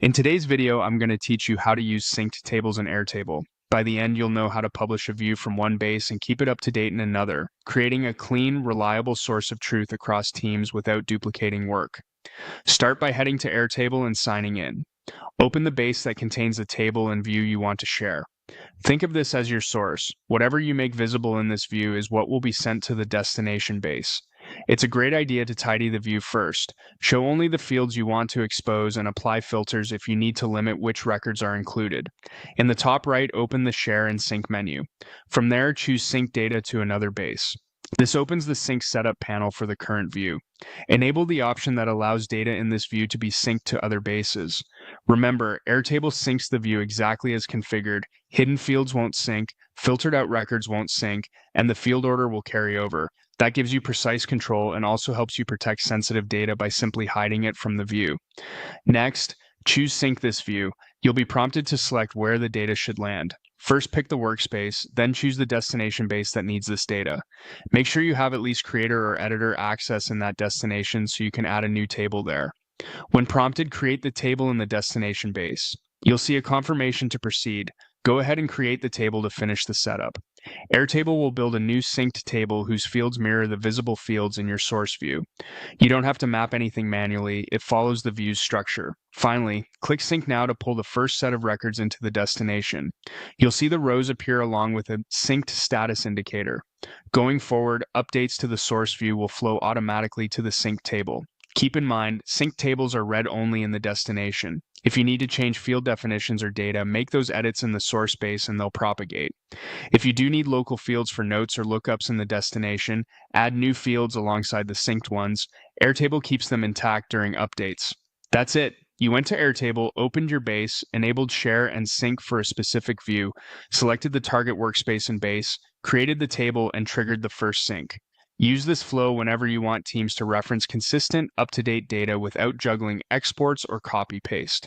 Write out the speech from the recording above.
In today's video, I'm going to teach you how to use synced tables in Airtable. By the end, you'll know how to publish a view from one base and keep it up to date in another, creating a clean, reliable source of truth across teams without duplicating work. Start by heading to Airtable and signing in. Open the base that contains the table and view you want to share. Think of this as your source. Whatever you make visible in this view is what will be sent to the destination base. It's a great idea to tidy the view first. Show only the fields you want to expose and apply filters if you need to limit which records are included. In the top right, open the Share and Sync menu. From there, choose Sync Data to another base. This opens the Sync Setup panel for the current view. Enable the option that allows data in this view to be synced to other bases. Remember, Airtable syncs the view exactly as configured. Hidden fields won't sync, filtered out records won't sync, and the field order will carry over. That gives you precise control and also helps you protect sensitive data by simply hiding it from the view. Next, choose Sync this view. You'll be prompted to select where the data should land. First, pick the workspace, then choose the destination base that needs this data. Make sure you have at least creator or editor access in that destination so you can add a new table there. When prompted, create the table in the destination base. You'll see a confirmation to proceed. Go ahead and create the table to finish the setup. Airtable will build a new synced table whose fields mirror the visible fields in your source view. You don't have to map anything manually, it follows the view's structure. Finally, click Sync Now to pull the first set of records into the destination. You'll see the rows appear along with a synced status indicator. Going forward, updates to the source view will flow automatically to the sync table. Keep in mind, sync tables are read only in the destination. If you need to change field definitions or data, make those edits in the source base and they'll propagate. If you do need local fields for notes or lookups in the destination, add new fields alongside the synced ones. Airtable keeps them intact during updates. That's it. You went to Airtable, opened your base, enabled share and sync for a specific view, selected the target workspace and base, created the table, and triggered the first sync. Use this flow whenever you want teams to reference consistent, up-to-date data without juggling exports or copy-paste.